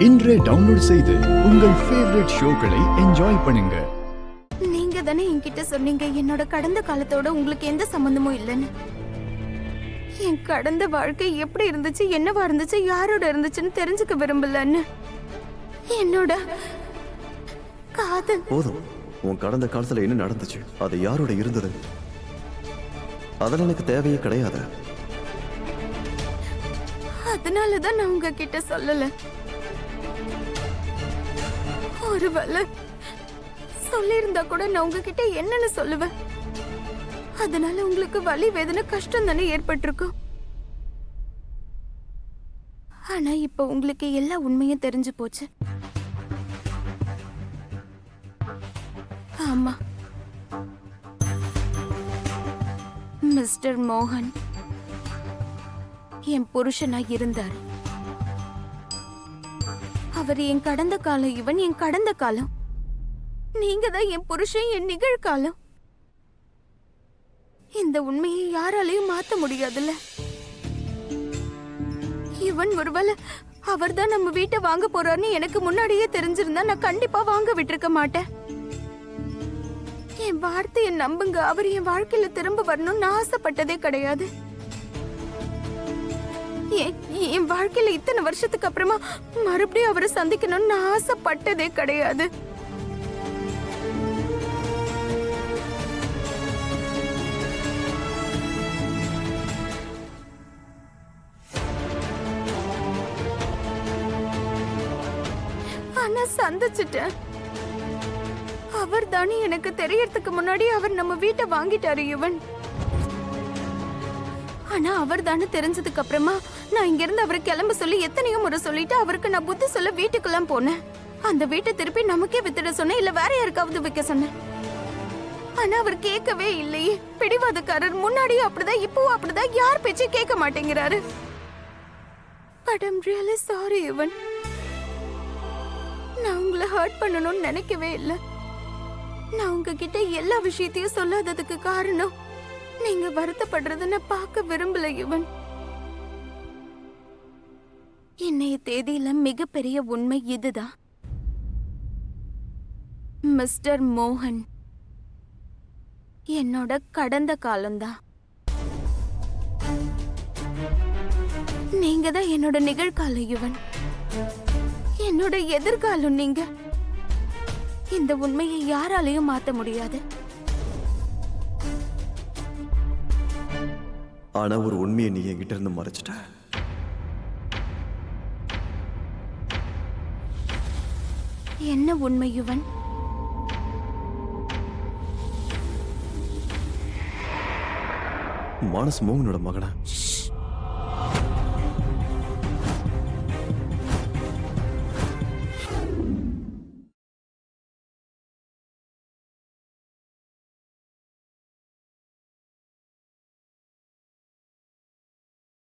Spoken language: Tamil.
இன்றே டவுன்லோட் செய்து உங்கள் ஃபேவரட் ஷோக்களை என்ஜாய் பண்ணுங்க. நீங்க தானே என்கிட்ட சொன்னீங்க என்னோட கடந்த காலத்தோட உங்களுக்கு எந்த சம்பந்தமும் இல்லைன்னு. என் கடந்த வாழ்க்கை எப்படி இருந்துச்சு, என்னவா இருந்துச்சு, யாரோட இருந்துச்சுன்னு தெரிஞ்சுக்க விரும்பலன்னு. என்னோட காதல் போதும். உன் கடந்த காலத்துல என்ன நடந்துச்சு, அது யாரோட இருந்தது, அதெல்லாம் எனக்கு தேவையே கிடையாது. அதனாலதான் நான் உங்ககிட்ட சொல்லல. ஒருவேளை சொல்லியிருந்தா கூட நான் உங்ககிட்ட என்னன்னு சொல்லுவேன். அதனால உங்களுக்கு வலி, வேதனை, கஷ்டம் தானே ஏற்பட்டிருக்கும். ஆனா இப்ப உங்களுக்கு எல்லா உண்மையும் தெரிஞ்சு போச்சு. ஆமா, மிஸ்டர் மோகன் என் புருஷனா இருந்தார். அவர் என் கடந்த காலம், இவன் என் கடந்த காலம். நீங்க தான் என் புருஷன், என் நிகழ்காலம். இந்த உண்மையை யாராலையும் மாத்த முடியாதுல்ல. இவன் ஒருவேளை அவர் தான் நம்ம வீட்டை வாங்க போறாருன்னு எனக்கு முன்னாடியே தெரிஞ்சிருந்தா நான் கண்டிப்பா வாங்க விட்டிருக்க மாட்டேன். என் வார்த்தையை நம்புங்க, அவர் என் வாழ்க்கையில திரும்ப வரணும்னு நான் ஆசைப்பட்டதே கிடையாது. என் வாழ்க்கையில இத்தனை வருஷத்துக்கு அப்புறமா மறுபடியும் அவரை சந்திக்கணும்னு நான் ஆசைப்பட்டதே கிடையாது. ஆனா சந்திச்சிட்டேன். அவர் தானே எனக்கு தெரியறதுக்கு முன்னாடி அவர் நம்ம வீட்டை வாங்கிட்டாரு இவன். ஆனா அவர் தானே தெரிஞ்சதுக்கு அப்புறமா நான் இங்க இருந்து அவரை கிளம்ப சொல்லி எத்தனையோ முறை சொல்லிட்டு அவருக்கு நான் புத்தி சொல்ல வீட்டுக்கெல்லாம் போனேன். அந்த வீட்டை திருப்பி நமக்கே வித்துட சொன்னேன், இல்ல வேற யாருக்காவது விற்க சொன்னேன். ஆனா அவர் கேட்கவே இல்லையே. பிடிவாதக்காரர். முன்னாடியும் அப்படிதான், இப்பவும் அப்படிதான். யார் பேச்சும் கேட்க மாட்டேங்கிறாரு. But I'm really sorry இவன். நான் உங்களை ஹர்ட் பண்ணணும்னு நினைக்கவே இல்லை. நான் உங்ககிட்ட எல்லா விஷயத்தையும் சொல்லாததுக்கு காரணம் நீங்க வருத்தப்படுறத நான் பார்க்க விரும்பல இவன். இன்னைய தேதியில மிகப்பெரிய உண்மை இதுதான். மிஸ்டர் மோகன் என்னோட கடந்த காலம்தான். நீங்க தான் என்னோட நிகழ்காலம் இவன். என்னோட எதிர்காலம் நீங்க. இந்த உண்மையை யாராலையும் மாத்த முடியாது. ஆனா ஒரு உண்மையை நீ என்கிட்ட இருந்து மறைச்சிட்ட. என்ன உண்மை இவன்? மானஸ் மோகனோட மகனா?